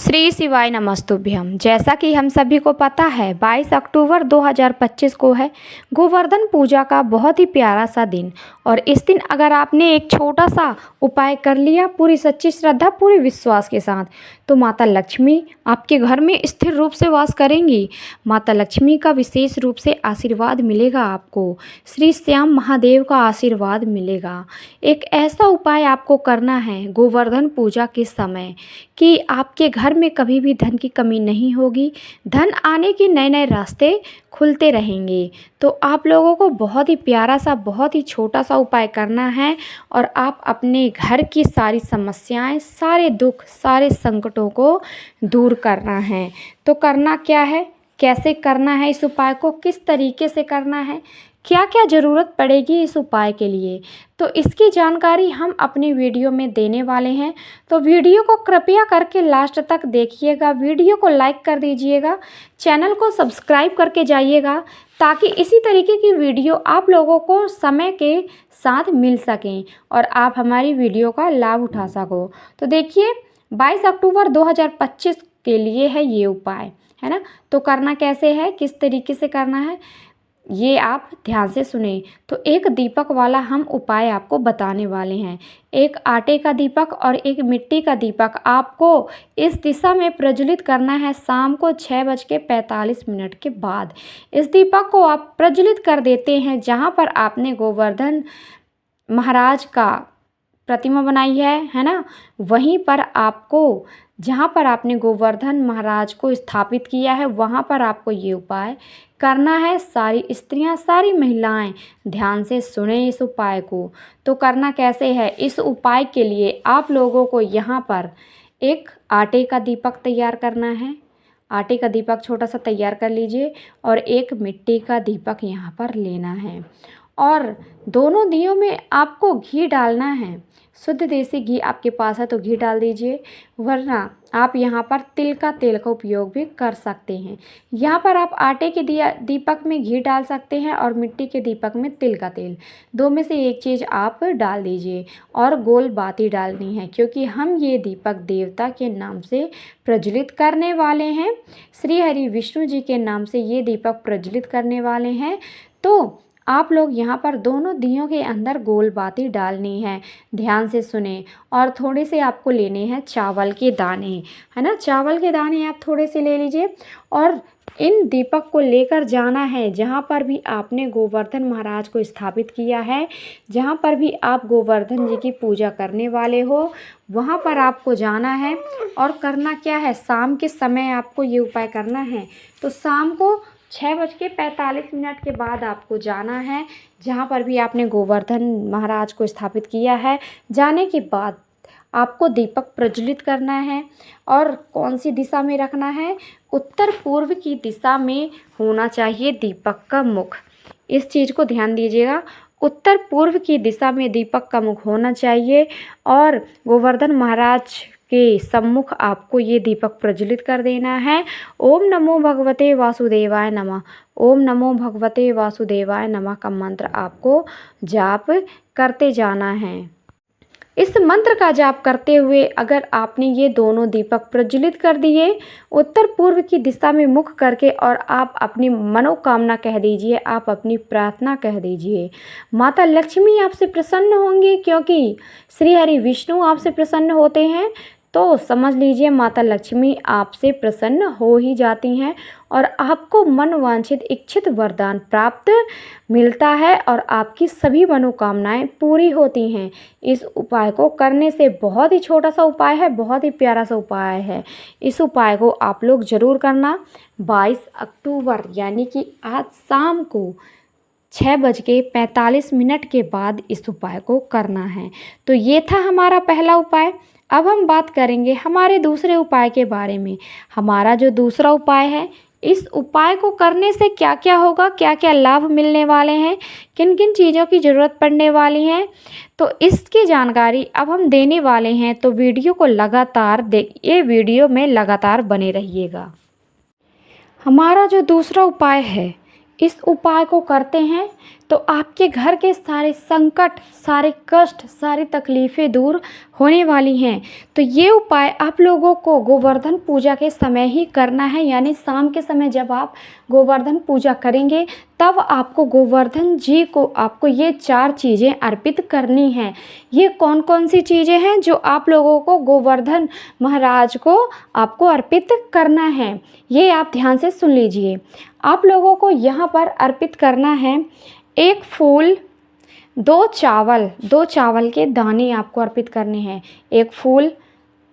श्री शिवाय नमस्तुभ्यम। जैसा कि हम सभी को पता है 22 अक्टूबर 2025 को है गोवर्धन पूजा का बहुत ही प्यारा सा दिन। और इस दिन अगर आपने एक छोटा सा उपाय कर लिया पूरी सच्ची श्रद्धा पूरी विश्वास के साथ, तो माता लक्ष्मी आपके घर में स्थिर रूप से वास करेंगी। माता लक्ष्मी का विशेष रूप से आशीर्वाद मिलेगा आपको, श्री श्याम महादेव का आशीर्वाद मिलेगा। एक ऐसा उपाय आपको करना है गोवर्धन पूजा के समय कि आपके घर में कभी भी धन की कमी नहीं होगी, धन आने के नए नए रास्ते खुलते रहेंगे। तो आप लोगों को बहुत ही प्यारा सा बहुत ही छोटा सा उपाय करना है और आप अपने घर की सारी समस्याएं, सारे दुख, सारे संकटों को दूर करना है। तो करना क्या है, कैसे करना है, इस उपाय को किस तरीके से करना है, क्या क्या ज़रूरत पड़ेगी इस उपाय के लिए, तो इसकी जानकारी हम अपनी वीडियो में देने वाले हैं। तो वीडियो को कृपया करके लास्ट तक देखिएगा, वीडियो को लाइक कर दीजिएगा, चैनल को सब्सक्राइब करके जाइएगा ताकि इसी तरीके की वीडियो आप लोगों को समय के साथ मिल सकें और आप हमारी वीडियो का लाभ उठा सको। तो देखिए 22 अक्टूबर 2025 के लिए है ये उपाय, है ना। तो करना कैसे है, किस तरीके से करना है, ये आप ध्यान से सुने। तो एक दीपक वाला हम उपाय आपको बताने वाले हैं। एक आटे का दीपक और एक मिट्टी का दीपक आपको इस दिशा में प्रज्वलित करना है शाम को 6:45 के बाद। इस दीपक को आप प्रज्वलित कर देते हैं जहाँ पर आपने गोवर्धन महाराज का प्रतिमा बनाई है ना, वहीं पर आपको जहाँ पर आपने गोवर्धन महाराज को स्थापित किया है वहाँ पर आपको ये उपाय करना है। सारी स्त्रियां, सारी महिलाएं ध्यान से सुने इस उपाय को। तो करना कैसे है, इस उपाय के लिए आप लोगों को यहाँ पर एक आटे का दीपक तैयार करना है। आटे का दीपक छोटा सा तैयार कर लीजिए और एक मिट्टी का दीपक यहाँ पर लेना है और दोनों दियों में आपको घी डालना है। शुद्ध देसी घी आपके पास है तो घी डाल दीजिए, वरना आप यहाँ पर तिल का तेल का उपयोग भी कर सकते हैं। यहाँ पर आप आटे के दीपक में घी डाल सकते हैं और मिट्टी के दीपक में तिल का तेल, दो में से एक चीज़ आप डाल दीजिए और गोल बाती डालनी है, क्योंकि हम ये दीपक देवता के नाम से प्रज्वलित करने वाले हैं। श्री हरि विष्णु जी के नाम से ये दीपक प्रज्वलित करने वाले हैं। तो आप लोग यहाँ पर दोनों दियों के अंदर गोल बाती डालनी है, ध्यान से सुने। और थोड़े से आपको लेने हैं चावल के दाने, है ना, चावल के दाने आप थोड़े से ले लीजिए और इन दीपक को लेकर जाना है जहाँ पर भी आपने गोवर्धन महाराज को स्थापित किया है, जहाँ पर भी आप गोवर्धन जी की पूजा करने वाले हो वहाँ पर आपको जाना है। और करना क्या है, शाम के समय आपको ये उपाय करना है। तो शाम को 6:45 के बाद आपको जाना है जहाँ पर भी आपने गोवर्धन महाराज को स्थापित किया है। जाने के बाद आपको दीपक प्रज्वलित करना है और कौन सी दिशा में रखना है, उत्तर पूर्व की दिशा में होना चाहिए दीपक का मुख। इस चीज़ को ध्यान दीजिएगा, उत्तर पूर्व की दिशा में दीपक का मुख होना चाहिए और गोवर्धन महाराज के सम्मुख आपको ये दीपक प्रज्वलित कर देना है। ओम नमो भगवते वासुदेवाय नमः, ओम नमो भगवते वासुदेवाय नमः का मंत्र आपको जाप करते जाना है। इस मंत्र का जाप करते हुए अगर आपने ये दोनों दीपक प्रज्वलित कर दिए उत्तर पूर्व की दिशा में मुख करके, और आप अपनी मनोकामना कह दीजिए, आप अपनी प्रार्थना कह दीजिए, माता लक्ष्मी आपसे प्रसन्न होंगी, क्योंकि श्री हरि विष्णु आपसे प्रसन्न होते हैं। तो समझ लीजिए माता लक्ष्मी आपसे प्रसन्न हो ही जाती हैं और आपको मनवांछित इच्छित वरदान प्राप्त मिलता है और आपकी सभी मनोकामनाएं पूरी होती हैं। इस उपाय को करने से बहुत ही छोटा सा उपाय है, बहुत ही प्यारा सा उपाय है। इस उपाय को आप लोग ज़रूर करना। 22 अक्टूबर यानी कि आज शाम को 6:45 के बाद इस उपाय को करना है। तो ये था हमारा पहला उपाय। अब हम बात करेंगे हमारे दूसरे उपाय के बारे में। हमारा जो दूसरा उपाय है, इस उपाय को करने से क्या क्या होगा, क्या क्या लाभ मिलने वाले हैं, किन किन चीज़ों की ज़रूरत पड़ने वाली है, तो इसकी जानकारी अब हम देने वाले हैं। तो वीडियो को लगातार ये वीडियो में लगातार बने रहिएगा। हमारा जो दूसरा उपाय है, इस उपाय को करते हैं तो आपके घर के सारे संकट, सारे कष्ट, सारी तकलीफ़ें दूर होने वाली हैं। तो ये उपाय आप लोगों को गोवर्धन पूजा के समय ही करना है, यानी शाम के समय जब आप गोवर्धन पूजा करेंगे तब आपको गोवर्धन जी को आपको ये 4 चीज़ें अर्पित करनी हैं। ये कौन कौन सी चीज़ें हैं जो आप लोगों को गोवर्धन महाराज को आपको अर्पित करना है, ये आप ध्यान से सुन लीजिए। आप लोगों को यहाँ पर अर्पित करना है 1 फूल, 2 चावल के दाने आपको अर्पित करने हैं। 1 फूल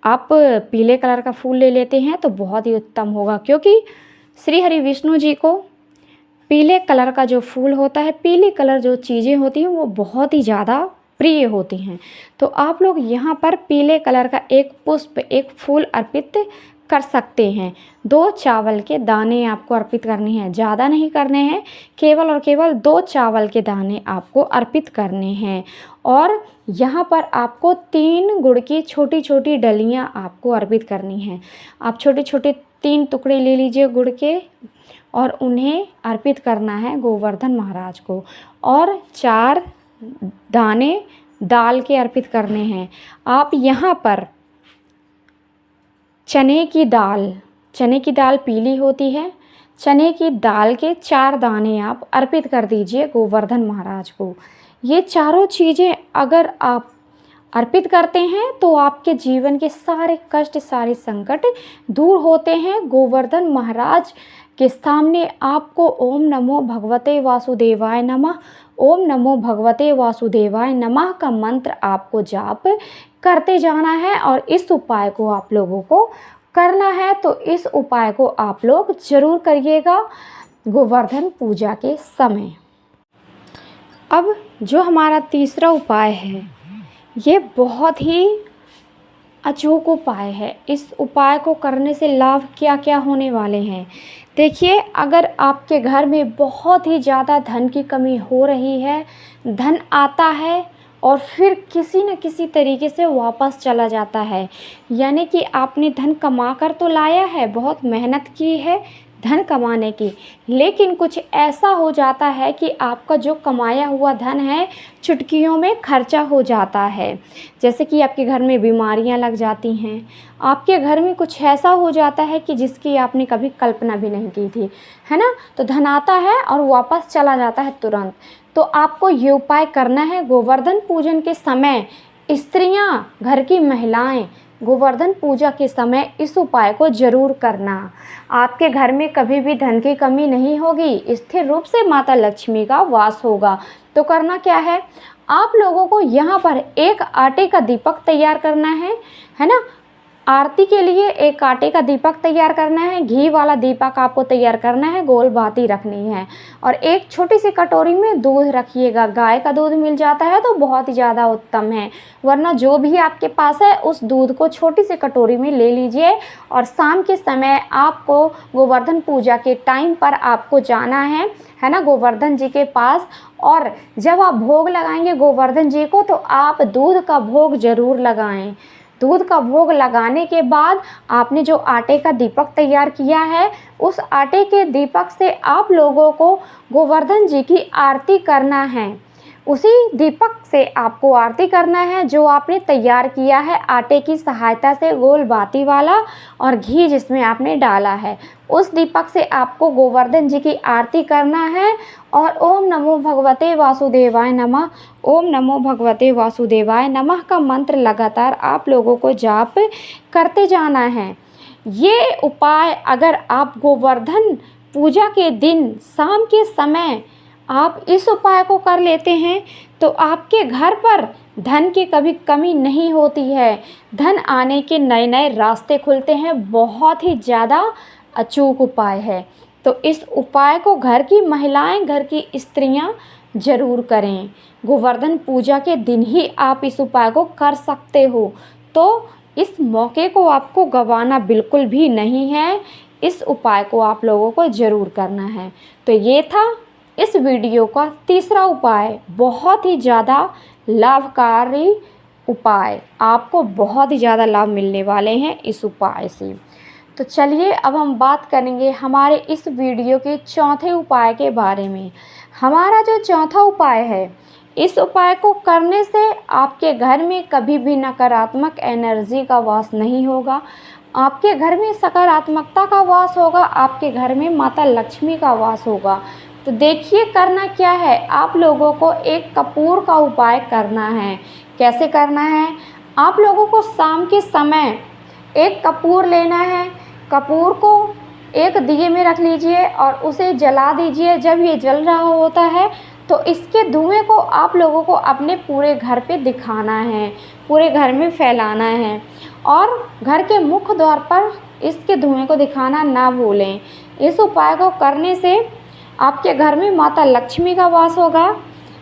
आप पीले कलर का फूल ले लेते हैं तो बहुत ही उत्तम होगा, क्योंकि श्री हरि विष्णु जी को पीले कलर का जो फूल होता है, पीले कलर जो चीज़ें होती हैं वो बहुत ही ज़्यादा प्रिय होती हैं। तो आप लोग यहाँ पर पीले कलर का 1 पुष्प, 1 फूल अर्पित कर सकते हैं। 2 चावल के दाने आपको अर्पित करने हैं, ज़्यादा नहीं करने हैं, केवल और केवल 2 चावल के दाने आपको अर्पित करने हैं। और यहाँ पर आपको 3 गुड़ की छोटी छोटी डलियाँ आपको अर्पित करनी हैं। आप छोटे छोटे 3 टुकड़े ले लीजिए गुड़ के और उन्हें अर्पित करना है गोवर्धन महाराज को। और 4 दाने दाल के अर्पित करने हैं। आप यहाँ पर चने की दाल पीली होती है, चने की दाल के 4 दाने आप अर्पित कर दीजिए गोवर्धन महाराज को। ये चारों चीज़ें अगर आप अर्पित करते हैं तो आपके जीवन के सारे कष्ट, सारे संकट दूर होते हैं। गोवर्धन महाराज के सामने आपको ओम नमो भगवते वासुदेवाय नमः, ओम नमो भगवते वासुदेवाय नमः का मंत्र आपको जाप करते जाना है और इस उपाय को आप लोगों को करना है। तो इस उपाय को आप लोग ज़रूर करिएगा गोवर्धन पूजा के समय। अब जो हमारा तीसरा उपाय है, ये बहुत ही अचूक उपाय है। इस उपाय को करने से लाभ क्या क्या होने वाले हैं, देखिए। अगर आपके घर में बहुत ही ज़्यादा धन की कमी हो रही है, धन आता है और फिर किसी न किसी तरीके से वापस चला जाता है, यानी कि आपने धन कमा कर तो लाया है, बहुत मेहनत की है धन कमाने की, लेकिन कुछ ऐसा हो जाता है कि आपका जो कमाया हुआ धन है चुटकियों में खर्चा हो जाता है। जैसे कि आपके घर में बीमारियां लग जाती हैं, आपके घर में कुछ ऐसा हो जाता है कि जिसकी आपने कभी कल्पना भी नहीं की थी, है ना। तो धन आता है और वापस चला जाता है तुरंत। तो आपको ये उपाय करना है गोवर्धन पूजन के समय। स्त्रियां, घर की महिलाएं गोवर्धन पूजा के समय इस उपाय को जरूर करना। आपके घर में कभी भी धन की कमी नहीं होगी, स्थिर रूप से माता लक्ष्मी का वास होगा। तो करना क्या है, आप लोगों को यहाँ पर एक आटे का दीपक तैयार करना है ना। आरती के लिए एक आटे का दीपक तैयार करना है, घी वाला दीपक आपको तैयार करना है, गोल बाती रखनी है और एक छोटी सी कटोरी में दूध रखिएगा। गाय का दूध मिल जाता है तो बहुत ही ज़्यादा उत्तम है, वरना जो भी आपके पास है उस दूध को छोटी सी कटोरी में ले लीजिए। और शाम के समय आपको गोवर्धन पूजा के टाइम पर आपको जाना है ना, गोवर्धन जी के पास। और जब आप भोग लगाएंगे गोवर्धन जी को तो आप दूध का भोग ज़रूर लगाएं। दूध का भोग लगाने के बाद आपने जो आटे का दीपक तैयार किया है, उस आटे के दीपक से आप लोगों को गोवर्धन जी की आरती करना है। उसी दीपक से आपको आरती करना है जो आपने तैयार किया है आटे की सहायता से, गोल बाती वाला, और घी जिसमें आपने डाला है। उस दीपक से आपको गोवर्धन जी की आरती करना है और ओम नमो भगवते वासुदेवाय नमः, ओम नमो भगवते वासुदेवाय नमः का मंत्र लगातार आप लोगों को जाप करते जाना है। ये उपाय अगर आप गोवर्धन पूजा के दिन शाम के समय आप इस उपाय को कर लेते हैं तो आपके घर पर धन की कभी कमी नहीं होती है, धन आने के नए नए रास्ते खुलते हैं। बहुत ही ज़्यादा अचूक उपाय है। तो इस उपाय को घर की महिलाएं, घर की स्त्रियां ज़रूर करें। गोवर्धन पूजा के दिन ही आप इस उपाय को कर सकते हो, तो इस मौके को आपको गंवाना बिल्कुल भी नहीं है। इस उपाय को आप लोगों को ज़रूर करना है। तो ये था इस वीडियो का तीसरा उपाय, बहुत ही ज़्यादा लाभकारी उपाय। आपको बहुत ही ज़्यादा लाभ मिलने वाले हैं इस उपाय से। तो चलिए अब हम बात करेंगे हमारे इस वीडियो के चौथे उपाय के बारे में। हमारा जो चौथा उपाय है इस उपाय को करने से आपके घर में कभी भी नकारात्मक एनर्जी का वास नहीं होगा, आपके घर में सकारात्मकता का वास होगा, आपके घर में माता लक्ष्मी का वास होगा। तो देखिए करना क्या है, आप लोगों को एक कपूर का उपाय करना है। कैसे करना है, आप लोगों को शाम के समय एक कपूर लेना है। कपूर को एक दिए में रख लीजिए और उसे जला दीजिए। जब ये जल रहा होता है तो इसके धुएं को आप लोगों को अपने पूरे घर पे दिखाना है, पूरे घर में फैलाना है और घर के मुख्य द्वार पर इसके धुएं को दिखाना ना भूलें। इस उपाय को करने से आपके घर में माता लक्ष्मी का वास होगा,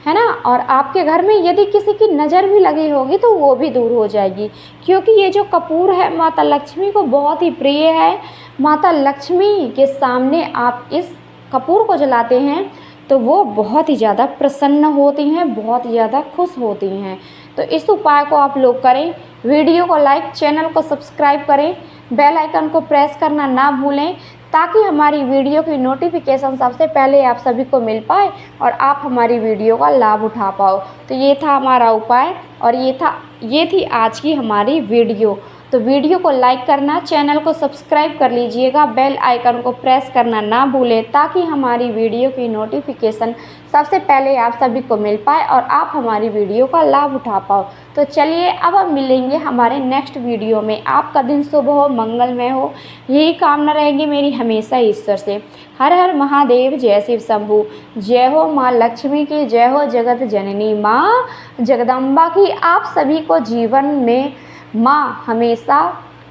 है ना, और आपके घर में यदि किसी की नज़र भी लगी होगी तो वो भी दूर हो जाएगी, क्योंकि ये जो कपूर है माता लक्ष्मी को बहुत ही प्रिय है। माता लक्ष्मी के सामने आप इस कपूर को जलाते हैं तो वो बहुत ही ज़्यादा प्रसन्न होती हैं, बहुत ही ज़्यादा खुश होती हैं। तो इस उपाय को आप लोग करें। वीडियो को लाइक, चैनल को सब्सक्राइब करें, बेल आइकन को प्रेस करना ना भूलें, ताकि हमारी वीडियो की नोटिफिकेशन सबसे पहले आप सभी को मिल पाए और आप हमारी वीडियो का लाभ उठा पाओ। तो ये था हमारा उपाय और ये थी आज की हमारी वीडियो। तो वीडियो को लाइक करना, चैनल को सब्सक्राइब कर लीजिएगा, बेल आइकन को प्रेस करना ना भूलें, ताकि हमारी वीडियो की नोटिफिकेशन सबसे पहले आप सभी को मिल पाए और आप हमारी वीडियो का लाभ उठा पाओ। तो चलिए अब हम मिलेंगे हमारे नेक्स्ट वीडियो में। आपका दिन शुभ हो, मंगलमय हो, यही कामना रहेगी मेरी हमेशा ईश्वर से। हर हर महादेव, जय शिव शंभू। जय हो माँ लक्ष्मी की, जय हो जगत जननी माँ जगदम्बा की। आप सभी को जीवन में माँ हमेशा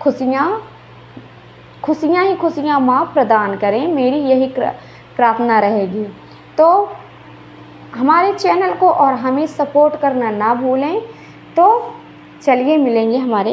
खुशियाँ ही खुशियाँ माँ प्रदान करें, मेरी यही प्रार्थना रहेगी। तो हमारे चैनल को और हमें सपोर्ट करना ना भूलें। तो चलिए मिलेंगे हमारे